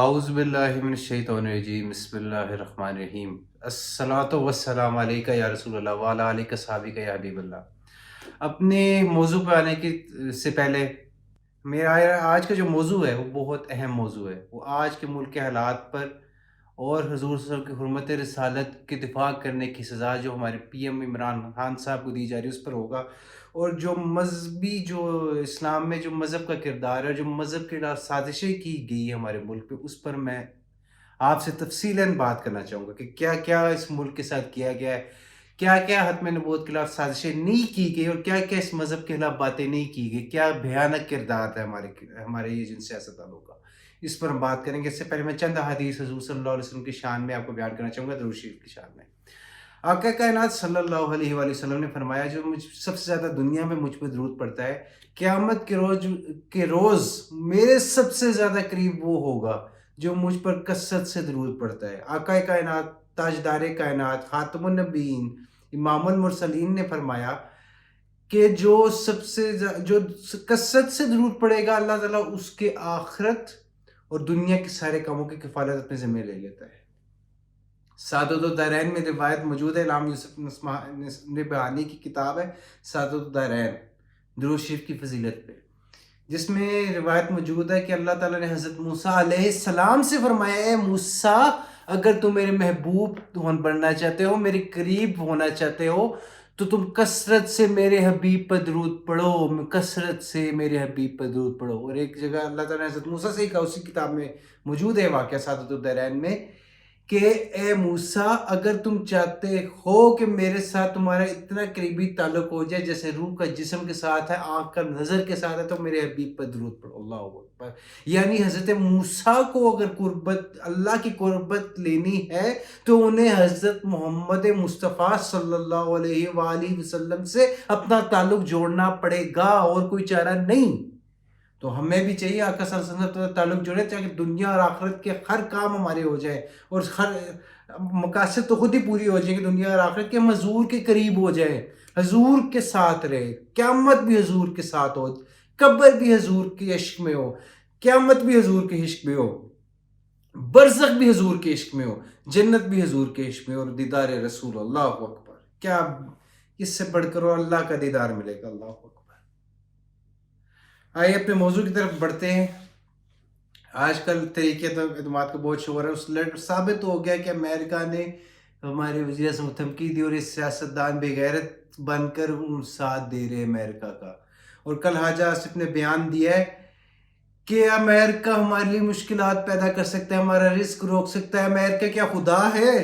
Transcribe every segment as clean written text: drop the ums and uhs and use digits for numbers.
اعوذ باللہ من الشیطان الرجیم بسم اللہ الرحمن الرحیم الصلاۃ والسلام علیکہ یا رسول اللہ وعلی آلک صحابہ یا حبیب اللہ۔ اپنے موضوع پہ آنے سے پہلے میرا آج کا جو موضوع ہے وہ بہت اہم موضوع ہے۔ وہ آج کے ملک کے حالات پر اور حضور صلی اللہ علیہ وسلم کی حرمت رسالت کے دفاع کرنے کی سزا جو ہمارے پی ایم عمران خان صاحب کو دی جا رہی ہے اس پر ہوگا، اور جو مذہبی جو اسلام میں جو مذہب کا کردار ہے، جو مذہب کے خلاف سازشیں کی گئی ہمارے ملک پہ، اس پر میں آپ سے تفصیلاً بات کرنا چاہوں گا کہ کیا کیا اس ملک کے ساتھ کیا گیا ہے، کیا کیا ختم نبوت کے خلاف سازشیں نہیں کی گئی، اور کیا کیا اس مذہب کے خلاف باتیں نہیں کی گئی، کیا بھیانک کردار ہے ہمارے یہ جن سیاستدانوں کا۔ اس پر ہم بات کریں گے۔ اس سے پہلے میں چند احادیث حضور صلی اللہ علیہ وسلم کی شان میں آپ کو بیان کرنا چاہوں گا، درود شریف کی شان میں۔ آقا کائنات صلی اللہ علیہ وآلہ وسلم نے فرمایا، جو سب سے زیادہ دنیا میں مجھ پہ درود پڑتا ہے، قیامت کے روز میرے سب سے زیادہ قریب وہ ہوگا جو مجھ پر کثرت سے درود پڑتا ہے۔ آقا کائنات، تاجدار کائنات، خاتم النبیین، امام المرسلین نے فرمایا کہ جو کثرت سے درود پڑے گا، اللہ تعالیٰ اس کے آخرت اور دنیا کے سارے کاموں کی کفالت اپنے ذمہ لے لیتا ہے۔ سعادت الدارین میں روایت موجود ہے، امام یوسف نبہانی کی کتاب ہے سعادت الدارین، درود شریف کی فضیلت پہ، جس میں روایت موجود ہے کہ اللہ تعالیٰ نے حضرت موسیٰ علیہ السلام سے فرمایا، اے موسیٰ، اگر تم میرے محبوب بننا چاہتے ہو، میرے قریب ہونا چاہتے ہو، تو تم کثرت سے میرے حبیب پر درود پڑھو، کثرت سے میرے حبیب پر درود پڑھو۔ اور ایک جگہ اللہ تعالیٰ نے حضرت موسیٰ سے ہی کہا، اسی کتاب میں موجود ہے واقعہ سعادت الدارین میں، کہ اے موسیٰ، اگر تم چاہتے ہو کہ میرے ساتھ تمہارا اتنا قریبی تعلق ہو جائے جیسے روح کا جسم کے ساتھ ہے، آنکھ کا نظر کے ساتھ ہے، تو میرے حبیب پر درود پڑھو۔ اللہ اکبر۔ یعنی حضرت موسیٰ کو اگر اللہ کی قربت لینی ہے تو انہیں حضرت محمد مصطفیٰ صلی اللہ علیہ وآلہ وسلم سے اپنا تعلق جوڑنا پڑے گا، اور کوئی چارہ نہیں۔ تو ہمیں بھی چاہیے آقا صلی اللہ علیہ وسلم تعلق جوڑے، تاکہ دنیا اور آخرت کے ہر کام ہمارے ہو جائے، اور ہر مقاصد تو خود ہی پوری ہو جائے کہ دنیا اور آخرت کے ہم حضور کے قریب ہو جائیں، حضور کے ساتھ رہے، قیامت بھی حضور کے ساتھ ہو، قبر بھی حضور کے عشق میں ہو، قیامت بھی حضور کے عشق میں ہو، برزخ بھی حضور کے عشق میں ہو، جنت بھی حضور کے عشق میں ہو، اور دیدار رسول۔ اللہ اکبر۔ کیا اس سے بڑھ کر اور اللہ کا دیدار ملے گا؟ اللہ اکبر۔ آئیے اپنے موضوع کی طرف بڑھتے ہیں۔ آج کل طریقے اعتماد کا بہت شور ہے، اس ثابت ہو گیا کہ امریکہ نے ہمارے وزیر اعظم کو دھمکی دی، اور یہ سیاستدان بے غیرت بن کر ساتھ دے رہے امریکہ کا۔ اور کل حاجہ آصف نے بیان دیا ہے کہ امریکہ ہمارے لیے مشکلات پیدا کر سکتا ہے، ہمارا رزق روک سکتا ہے۔ امریکہ کیا خدا ہے؟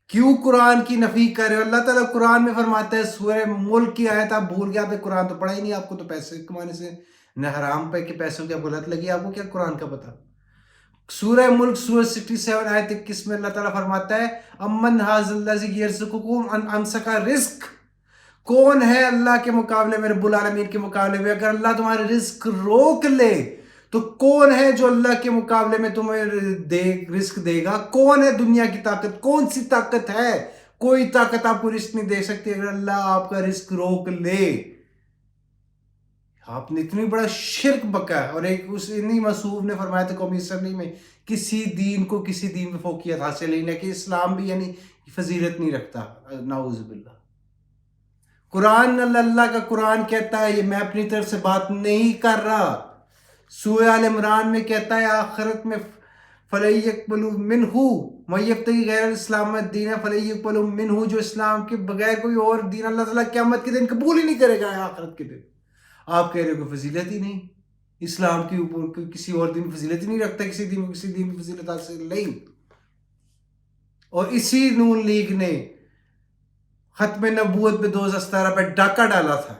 کیوں قرآن کی نفی کر رہے ہو؟ اللہ تعالیٰ قرآن میں فرماتا ہے، سورہ ملک کی آیت آپ بھول گئے، آپ نے قرآن تو پڑھا ہی نہیں، آپ کو تو پیسے کمانے سے نہ حرام پہ کہ پیسوں کی آپ کو لت لگی، آپ کو کیا قرآن کا پتہ؟ سورہ ملک سورہ 67 آیت 21 میں اللہ تعالیٰ فرماتا ہے، امن ھذا الذی یرزقکم ان امسک رزق، کون ہے اللہ کے مقابلے میں، رب العالمین کے مقابلے میں؟ اگر اللہ تمہارے رزق روک لے تو کون ہے جو اللہ کے مقابلے میں تمہیں رزق دے گا؟ کون ہے دنیا کی طاقت؟ کون سی طاقت ہے؟ کوئی طاقت آپ کو رزق نہیں دے سکتی اگر اللہ آپ کا رزق روک لے۔ آپ نے اتنی بڑا شرک بکا ہے، اور ایک انہی مصوف نے فرمایا تھا قومی اسمبلی میں، کسی دین کو کسی دین میں فوقیت حاصل نہیں ہے، کہ اسلام بھی یعنی فضیلت نہیں رکھتا۔ نعوذ باللہ۔ قرآن، اللہ کا قرآن کہتا ہے، یہ میں اپنی طرف سے بات نہیں کر رہا، سورہ آل عمران میں کہتا ہے آخرت میں فَلَن يَقْبَلُوا مِنْهُ مَن يَبْتَغِي غَيْرَ الْإِسْلَامَ دِينًا فَلَن يُقْبَلَ مِنْهُ، جو اسلام کے بغیر کوئی اور دین اللہ تعالیٰ قیامت کے دن قبول ہی نہیں کرے گا، آخرت کے دن۔ آپ کہہ رہے ہو کہ فضیلت ہی نہیں، اسلام کے اوپر کسی اور دین فضیلت ہی نہیں رکھتا، کسی دین کو کسی دین کی فضیلت حاصل نہیں۔ اور اسی نون لیگ نے ختم نبوت پہ 2017 پہ ڈاکہ ڈالا تھا،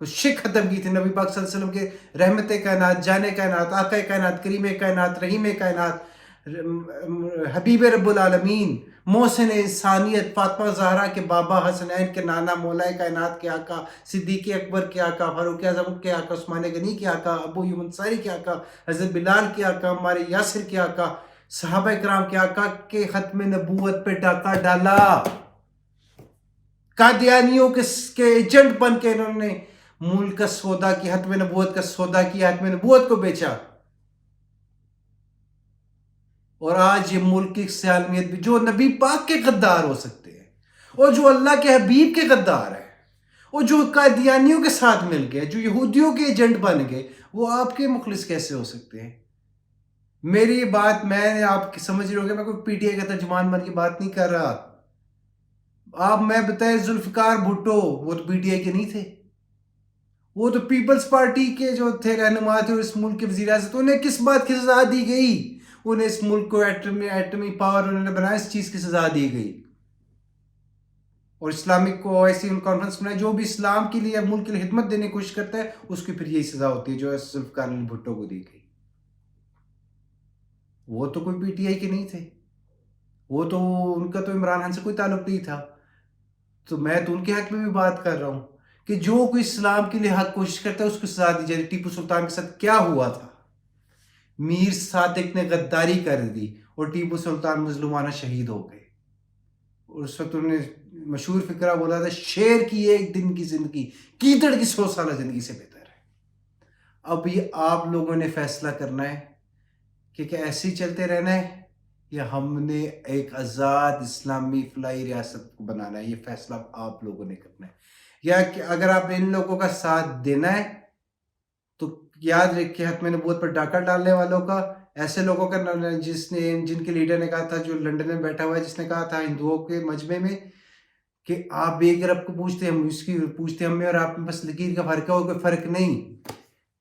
شک ختم کی تھی نبی پاک صلی اللہ علیہ وسلم کے رحمت کائنات، جان کائنات، آقا کائنات، کریم کائنات، رحیم کائنات، حبیب رب العالمین، محسن انسانیت، فاطمہ زہرا کے بابا، حسنین کے نانا، مولا کائنات کے آقا، صدیق اکبر کے آقا، فاروق اعظم کے آقا، عثمان غنی کے آقا، ابو ایوب انصاری کے آقا، حضرت بلال کے آقا، ہمارے یاسر کے آقا، صحابہ کرام کے آقا کے ختم نبوت پہ ڈاکہ ڈالا۔ قادیانیوں کے ایجنٹ بن کے انہوں نے ملک کا سودا کی، ختم نبوت کا سودا کیا، ختم نبوت کو بیچا۔ اور آج یہ ملک کی سالمیت بھی جو نبی پاک کے غدار ہو سکتے ہیں اور جو اللہ کے حبیب کے غدار ہیں اور جو قادیانیوں کے ساتھ مل گئے، جو یہودیوں کے ایجنٹ بن گئے، وہ آپ کے مخلص کیسے ہو سکتے ہیں؟ میری یہ بات میں آپ سمجھ رہے ہو کہ میں کوئی پی ٹی آئی کا ترجمان بن کی بات نہیں کر رہا. آپ میں بتائیں ذوالفقار بھٹو وہ تو پی ٹی آئی کے نہیں تھے، وہ تو پیپلز پارٹی کے جو تھے رہنما تھے اور اس ملک کے وزیر اعظم. انہیں کس بات کی سزا دی گئی؟ انہیں اس ملک کو ایٹمی پاور انہوں نے بنایا، اس چیز کی سزا دی گئی. اور اسلامک کو ایسی کانفرنس بنائی جو بھی اسلام کے لیے ملک کے لیے خدمت دینے کی کوشش کرتا ہے اس کی پھر یہی سزا ہوتی ہے جو ذوالفقار بھٹو کو دی گئی. وہ تو کوئی پی ٹی آئی کے نہیں تھے، وہ تو ان کا تو عمران خان سے کوئی تعلق نہیں تھا. تو میں تو ان کے حق میں بھی بات کر رہا ہوں کہ جو کوئی اسلام کے لیے حق کوشش کرتا ہے اس کو سزا دی جائے. ٹیپو سلطان کے ساتھ کیا ہوا تھا؟ میر صادق نے غداری کر دی اور ٹیپو سلطان مظلومانہ شہید ہو گئے. اور اس وقت انہوں نے مشہور فقرہ بولا تھا، شیر کی ایک دن کی زندگی کیچڑ کی 100 سالہ زندگی سے بہتر ہے. اب یہ آپ لوگوں نے فیصلہ کرنا ہے کہ کیا ایسے ہی چلتے رہنا ہے یا ہم نے ایک آزاد اسلامی فلاحی ریاست کو بنانا ہے. یہ فیصلہ آپ لوگوں نے کرنا ہے. یا کہ اگر آپ نے ان لوگوں کا ساتھ دینا ہے تو یاد رکھیے حتمی نبوت پر ڈاکہ ڈالنے والوں کا، ایسے لوگوں کا جن کے لیڈر نے کہا تھا، جو لندن میں بیٹھا ہوا ہے، جس نے کہا تھا ہندوؤں کے مجمع میں کہ آپ ایک رب کو پوچھتے ہیں، ہم اس کی پوچھتے ہم میں، اور آپ میں بس لکیر کا فرق ہے اور کوئی فرق نہیں.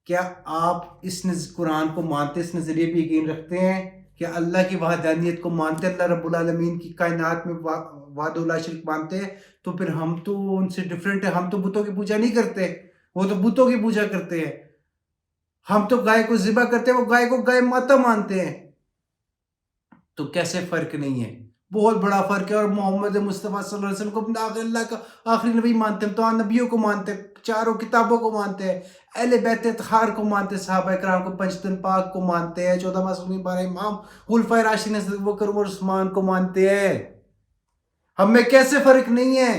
کیا آپ اس قرآن کو مانتے، اس نظریے پہ یقین رکھتے ہیں کہ اللہ کی وحدانیت کو مانتے، اللہ رب العالمین کی کائنات میں وحدہ لا شریک مانتے ہیں؟ تو پھر ہم تو ان سے ڈیفرنٹ ہیں. ہم تو بتوں کی پوجا نہیں کرتے، وہ تو بتوں کی پوجا کرتے ہیں. ہم تو گائے کو ذبح کرتے ہیں، وہ گائے کو گائے ماتا مانتے ہیں. تو کیسے فرق نہیں ہے؟ بہت بڑا فرق ہے. اور محمد مصطفیٰ صلی اللہ علیہ وسلم کو اللہ کا آخری نبی مانتے ہیں، تو نبیوں کو مانتے ہیں، چاروں کتابوں کو مانتے ہیں، اہل بیت اطہار کو مانتے ہیں، صحابہ کرام کو، پنجتن پاک کو مانتے ہیں، 14 معصومین، 12 امام، خلفائے راشدین حضرت ابوبکر عمر عثمان کو مانتے ہیں. ہم میں کیسے فرق نہیں ہے؟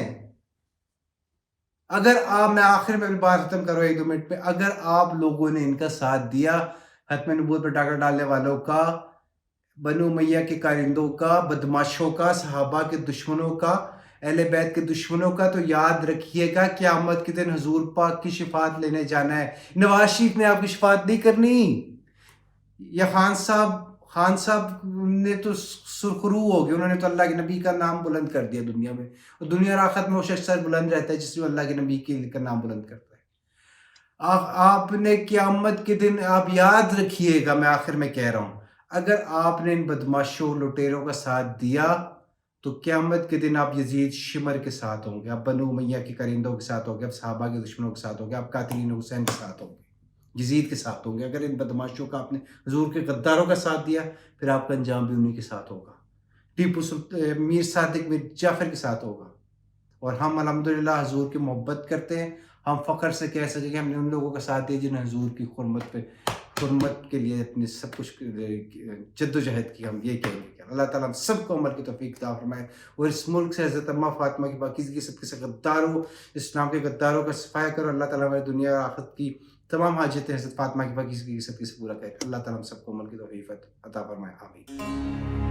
اگر آپ، میں آخر میں بات ختم کروں 1-2 منٹ پہ، اگر آپ لوگوں نے ان کا ساتھ دیا، ختم نبوت پر ڈاکہ ڈالنے والوں کا، بنو امیہ کے کارندوں کا، بدماشوں کا، صحابہ کے دشمنوں کا، اہل بیت کے دشمنوں کا، تو یاد رکھیے گا قیامت کے دن حضور پاک کی شفاعت لینے جانا ہے. نواز شریف نے آپ کی شفاعت نہیں کرنی. یا خان صاحب نے تو سرخرو ہو گئے، انہوں نے تو اللہ کے نبی کا نام بلند کر دیا دنیا میں، اور دنیا اور آخرت میں وہ شخص بلند رہتا ہے جس میں اللہ کے نبی کا نام بلند کرتا ہے. آپ نے قیامت کے دن، آپ یاد رکھیے گا، میں آخر میں کہہ رہا ہوں، اگر آپ نے ان بدماشوں لٹیروں کا ساتھ دیا تو قیامت کے دن آپ یزید شمر کے ساتھ ہوں گے، آپ بنو امیہ کے کارندوں کے ساتھ ہوں گے، آپ صحابہ کے دشمنوں کے ساتھ ہوں گے، آپ قاتلین حسین کے ساتھ ہوں گے، یزید کے ساتھ ہوں گے. اگر ان بدماشوں کا آپ نے حضور کے غداروں کا ساتھ دیا پھر آپ کا انجام بھی انہی کے ساتھ ہوگا. میر صادق میر جعفر کے ساتھ ہوگا. اور ہم الحمدللہ حضور کی محبت کرتے ہیں. ہم فخر سے کہہ سکیں کہ ہم نے ان لوگوں کا ساتھ دیا جنہوں نے حضور کی حرمت کے لیے اپنے سب کچھ جد و جہد کی. ہم یہ کہیں گے کہ اللہ تعالیٰ ہم سب کو عمل کی توفیق عطا فرمائے اور اس ملک سے حضرت اماں فاطمہ کی پاکیزگی سب کے غداروں، اسلام کے غداروں کا صفایا کرو. اللہ تعالیٰ ہماری دنیا اور آخرت کی تمام حاجتیں حضرت فاطمہ کی پاکیزگی سب کے سے پورا کرے. اللہ تعالیٰ ہم سب کو عمل کی توفیق عطا فرمائے. آمین.